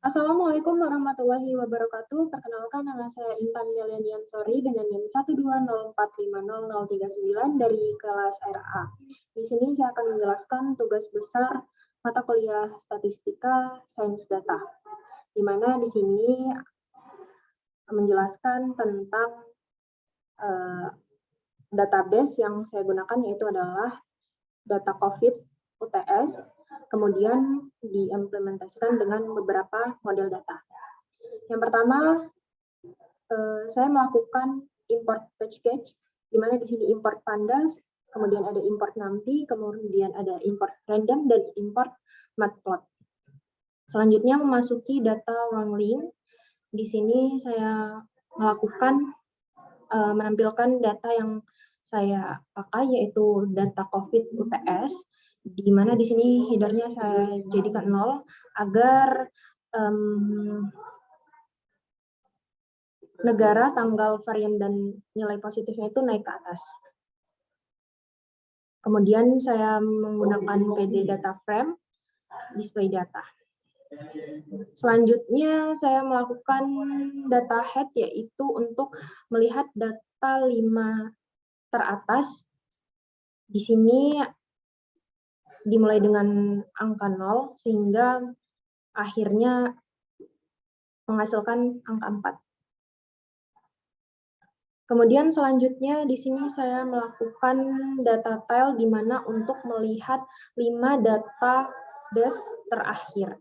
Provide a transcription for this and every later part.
Assalamualaikum warahmatullahi wabarakatuh. Perkenalkan, nama saya Intan Yelianiansori dengan NIM 120450039 dari kelas RA. Di sini saya akan menjelaskan tugas besar mata kuliah Statistika Sains Data, di mana di sini menjelaskan tentang database yang saya gunakan, yaitu adalah data COVID UTS, kemudian diimplementasikan dengan beberapa model data. Yang pertama, saya melakukan import package, di mana di sini import pandas, kemudian ada import NumPy, kemudian ada import random, dan import matplot. Selanjutnya memasuki data wrangling. Di sini saya melakukan menampilkan data yang saya pakai, yaitu data COVID UTS, di mana di sini headernya saya jadikan 0 agar negara, tanggal, varian, dan nilai positifnya itu naik ke atas. Kemudian saya menggunakan PD data frame, display data. Selanjutnya saya melakukan data head, yaitu untuk melihat data 5 teratas. Di sini dimulai dengan angka 0 sehingga akhirnya menghasilkan angka 4. Kemudian selanjutnya di sini saya melakukan data tile, di mana untuk melihat 5 database terakhir.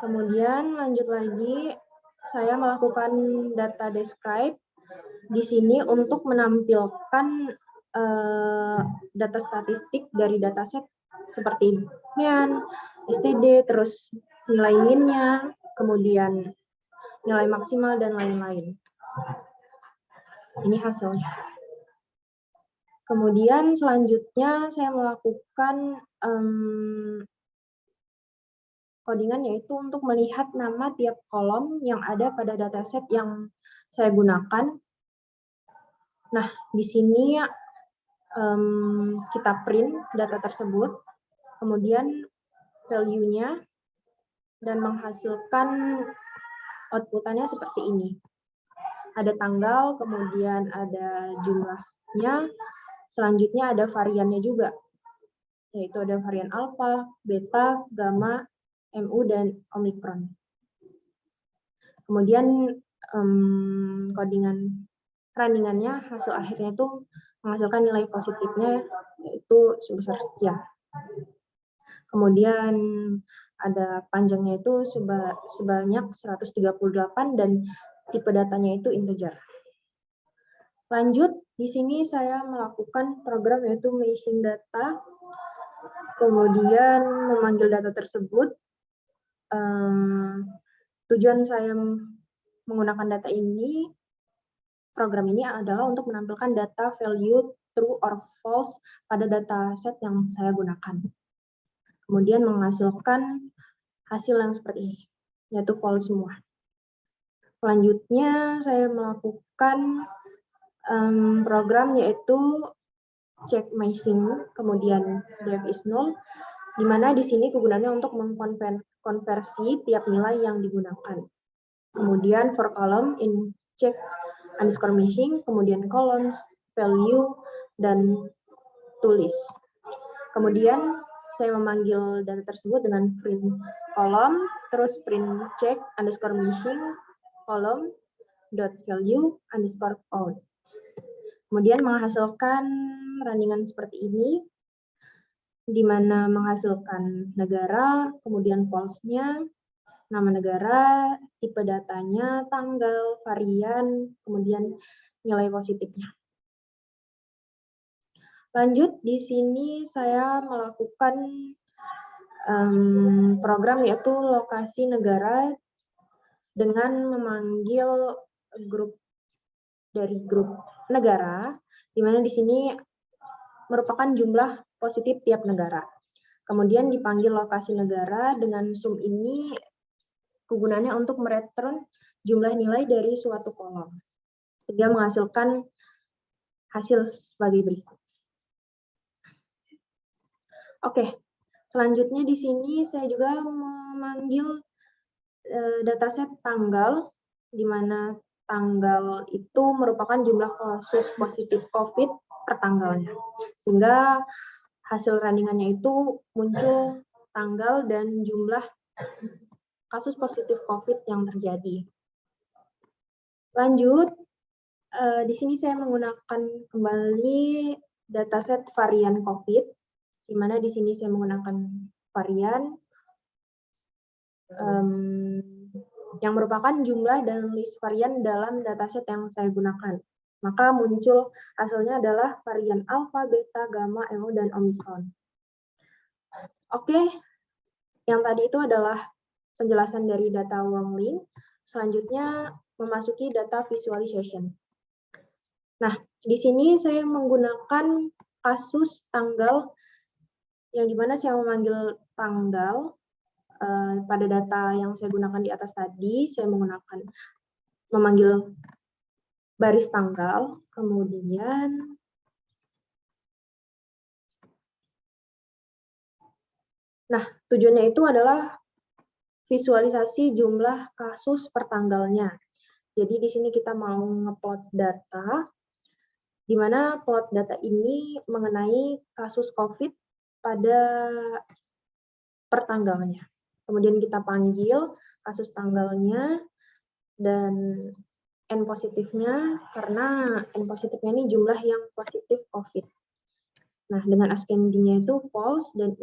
Kemudian lanjut lagi, saya melakukan data describe di sini untuk menampilkan data statistik dari dataset seperti MIAN, STD, terus nilai min-nya, kemudian nilai maksimal, dan lain-lain. Ini hasilnya. Kemudian selanjutnya saya melakukan codingan, yaitu untuk melihat nama tiap kolom yang ada pada dataset yang saya gunakan. Nah, di sini kita print data tersebut, kemudian value-nya, dan menghasilkan output-nya seperti ini. Ada tanggal, kemudian ada jumlahnya, selanjutnya ada variannya juga, yaitu ada varian alpha, beta, gamma, mu, dan omikron. Kemudian runningannya, hasil akhirnya itu menghasilkan nilai positifnya, yaitu sebesar sekian. Kemudian ada panjangnya itu sebanyak 138 dan tipe datanya itu integer. Lanjut, di sini saya melakukan program yaitu mashing data, kemudian memanggil data tersebut. Tujuan saya menggunakan data ini, program ini adalah untuk menampilkan data value true or false pada dataset yang saya gunakan. Kemudian menghasilkan hasil yang seperti ini, yaitu false semua. Selanjutnya saya melakukan program yaitu check mashing, kemudian def is null, di mana di sini kegunaannya untuk mengkonversi tiap nilai yang digunakan. Kemudian for column in check underscore mashing, kemudian columns, value, dan tulis. Kemudian saya memanggil data tersebut dengan print column, terus print check underscore mashing, column, dot value, underscore count. Kemudian menghasilkan runningan seperti ini, di mana menghasilkan negara, kemudian false-nya, nama negara, tipe datanya, tanggal, varian, kemudian nilai positifnya. Lanjut, di sini saya melakukan program yaitu lokasi negara dengan memanggil grup dari grup negara, di mana di sini merupakan jumlah positif tiap negara. Kemudian dipanggil lokasi negara dengan sum ini kegunaannya untuk mereturn jumlah nilai dari suatu kolom, sehingga menghasilkan hasil sebagai berikut. Oke, Selanjutnya di sini saya juga memanggil dataset tanggal, di mana tanggal itu merupakan jumlah kasus positif COVID per tanggalnya. Sehingga hasil runningannya itu muncul tanggal dan jumlah kasus positif COVID yang terjadi. Lanjut, di sini saya menggunakan kembali dataset varian COVID, di mana di sini saya menggunakan varian yang merupakan jumlah dan list varian dalam dataset yang saya gunakan. Maka muncul hasilnya adalah varian alpha, beta, gamma, mu, dan omikron. Oke, yang tadi itu adalah penjelasan dari data Wong-Ling. Selanjutnya memasuki data visualization. Nah, di sini saya menggunakan kasus tanggal, yang dimana saya memanggil tanggal pada data yang saya gunakan di atas tadi. Saya memanggil baris tanggal, kemudian tujuannya itu adalah visualisasi jumlah kasus per tanggalnya. Jadi di sini kita mau ngeplot data, di mana plot data ini mengenai kasus COVID pada per tanggalnya. Kemudian kita panggil kasus tanggalnya dan N positifnya, karena N positifnya ini jumlah yang positif COVID. Nah, dengan ascending-nya itu false dan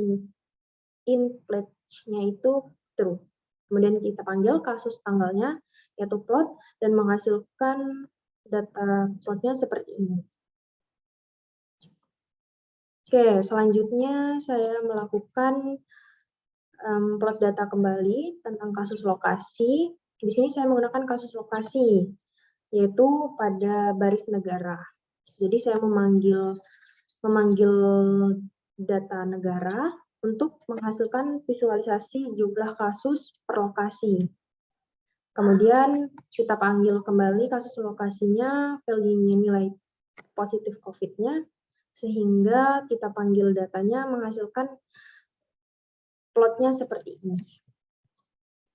in pledge-nya itu true. Kemudian kita panggil kasus tanggalnya, yaitu plot, dan menghasilkan data plotnya seperti ini. Oke, selanjutnya saya melakukan plot data kembali tentang kasus lokasi. Di sini saya menggunakan kasus lokasi, yaitu pada baris negara. Jadi saya memanggil data negara untuk menghasilkan visualisasi jumlah kasus per lokasi. Kemudian kita panggil kembali kasus lokasinya, value-nya nilai positif COVID-nya, sehingga kita panggil datanya menghasilkan plotnya seperti ini.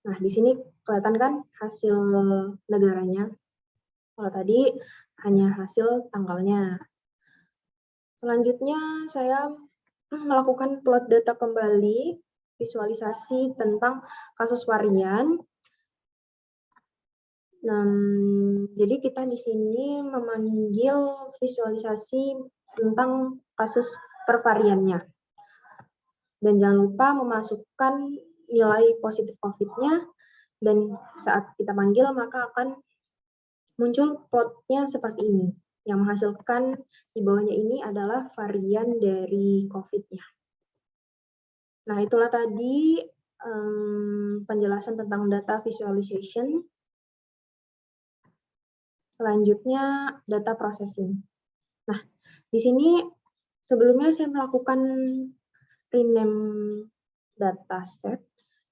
Nah, di sini kelihatan kan hasil negaranya. Kalau tadi hanya hasil tanggalnya. Selanjutnya saya melakukan plot data kembali, visualisasi tentang kasus varian. Jadi kita di sini memanggil visualisasi tentang kasus per variannya. Dan jangan lupa memasukkan nilai positif COVID-nya, dan saat kita panggil maka akan muncul plotnya seperti ini. Yang menghasilkan di bawahnya ini adalah varian dari COVID-nya. Nah, itulah tadi penjelasan tentang data visualization. Selanjutnya, data processing. Nah, di sini sebelumnya saya melakukan rename dataset,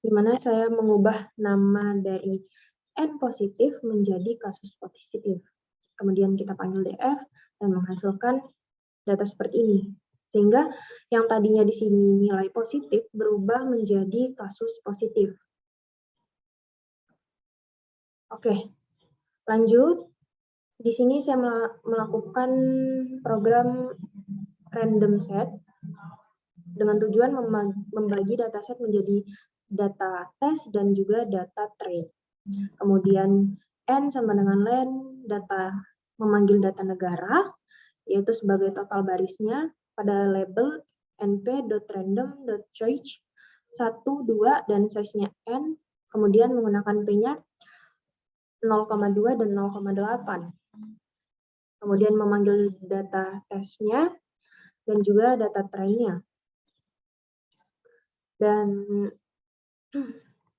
di mana saya mengubah nama dari N positif menjadi kasus positif. Kemudian kita panggil DF dan menghasilkan data seperti ini. Sehingga yang tadinya di sini nilai positif berubah menjadi kasus positif. Oke, lanjut. Di sini saya melakukan program random set dengan tujuan membagi dataset menjadi data test dan juga data train. Kemudian N sama dengan len, memanggil data negara, yaitu sebagai total barisnya pada label np.random.choice 1, 2, dan size-nya N, kemudian menggunakan P-nya 0,2 dan 0,8. Kemudian memanggil data testnya dan juga data trainnya. Dan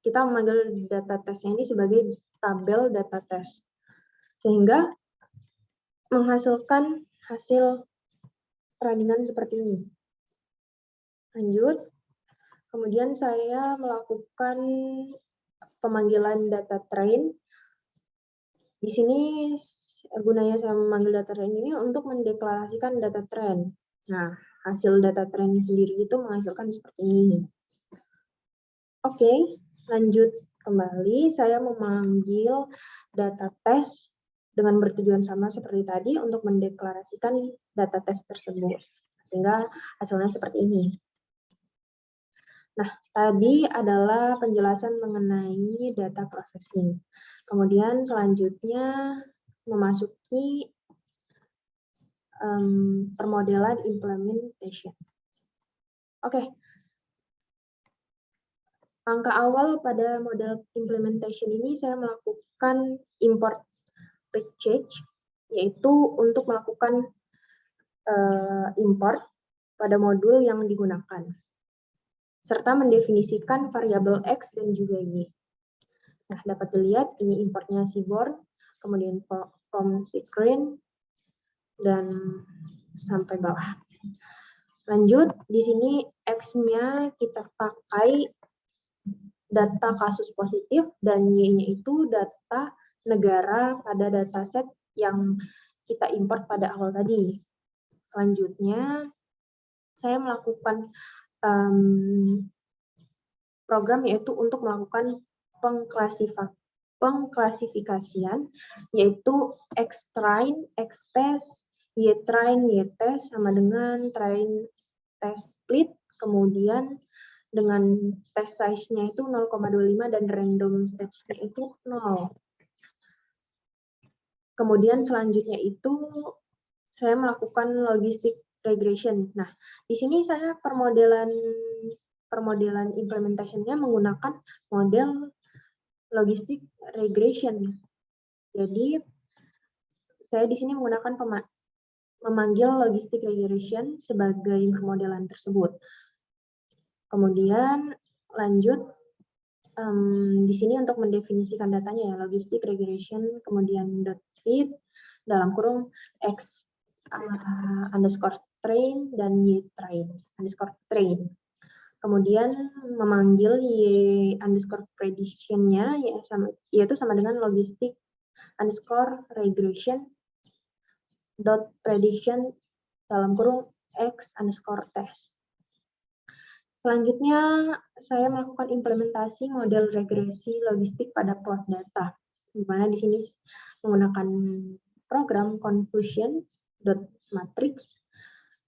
kita memanggil data testnya ini sebagai tabel data test. Sehingga menghasilkan hasil runningan seperti ini. Lanjut. Kemudian saya melakukan pemanggilan data train. Di sini gunanya saya memanggil data train ini untuk mendeklarasikan data trend. Nah, hasil data trend sendiri itu menghasilkan seperti ini. Oke, lanjut kembali. Saya memanggil data tes dengan bertujuan sama seperti tadi untuk mendeklarasikan data tes tersebut. Sehingga hasilnya seperti ini. Nah, tadi adalah penjelasan mengenai data processing. Kemudian selanjutnya memasuki permodelan implementation. Oke. Langkah awal pada model implementation ini saya melakukan import package, yaitu untuk melakukan import pada modul yang digunakan, serta mendefinisikan variabel X dan juga Y. Nah, dapat dilihat ini importnya Seaborn, kemudian from screen, dan sampai bawah. Lanjut, di sini X-nya kita pakai data kasus positif dan Y-nya itu data negara pada dataset yang kita import pada awal tadi. Selanjutnya, saya melakukan program yaitu untuk melakukan pengklasifikasian, yaitu X-train, X-test, Y-train, Y-test sama dengan train test split, kemudian dengan test size-nya itu 0,25 dan random stage-nya itu 0. Kemudian selanjutnya itu saya melakukan logistic regression. Nah, di sini saya permodelan implementation-nya menggunakan model logistic regression. Jadi saya di sini menggunakan memanggil logistic regression sebagai permodelan tersebut. Kemudian lanjut di sini untuk mendefinisikan datanya ya, logistic regression, kemudian .fit dalam kurung X underscore train dan Y train underscore train. Kemudian memanggil Y underscore prediction-nya yaitu sama dengan logistic underscore regression dot prediction dalam kurung X underscore test. Selanjutnya, saya melakukan implementasi model regresi logistik pada plot data, di mana di sini menggunakan program confusion.matrix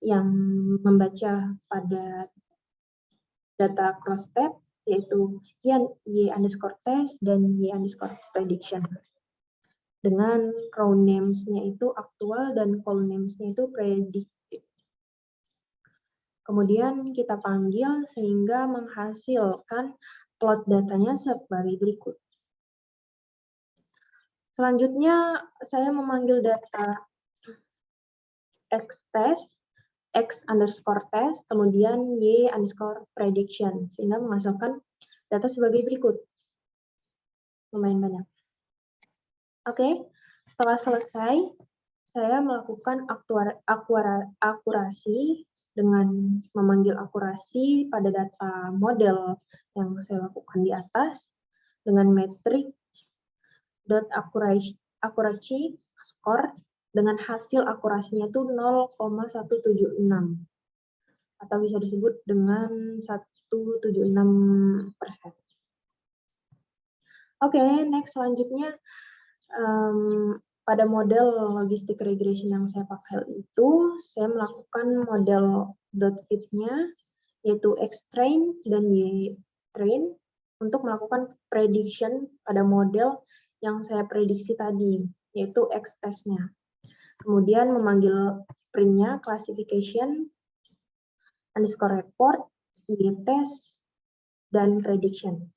yang membaca pada data cross-tab, yaitu Y underscore test dan Y underscore prediction. Dengan row names-nya itu aktual dan column names-nya itu predictive. Kemudian kita panggil sehingga menghasilkan plot datanya sebagai berikut. Selanjutnya, saya memanggil data X-test, X underscore test, kemudian Y underscore prediction, sehingga menghasilkan data sebagai berikut. Lumayan banyak. Oke, setelah selesai, saya melakukan akurasi dengan memanggil akurasi pada data model yang saya lakukan di atas dengan matrix .accuracy score dengan hasil akurasinya itu 0,176 atau bisa disebut dengan 176%. Oke, next selanjutnya pada model logistic regression yang saya pakai itu, saya melakukan model .fit-nya, yaitu X-train dan Y-train, untuk melakukan prediction pada model yang saya prediksi tadi, yaitu X-test-nya. Kemudian memanggil print-nya, classification, underscore report, Y-test, dan prediction,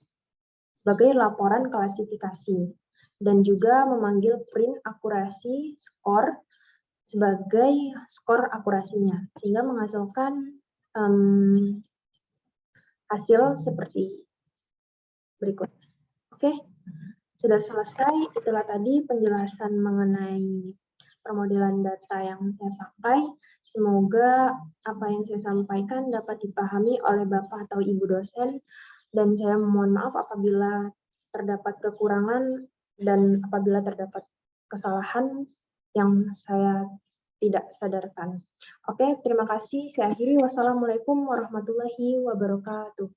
sebagai laporan klasifikasi. Dan juga memanggil print akurasi score sebagai skor akurasinya, sehingga menghasilkan hasil seperti berikut. Oke, sudah selesai. Itulah tadi penjelasan mengenai permodelan data yang saya pakai. Semoga apa yang saya sampaikan dapat dipahami oleh Bapak atau Ibu dosen, dan saya mohon maaf apabila terdapat kekurangan dan apabila terdapat kesalahan yang saya tidak sadarkan. Oke, terima kasih. Saya akhiri. Wassalamualaikum warahmatullahi wabarakatuh.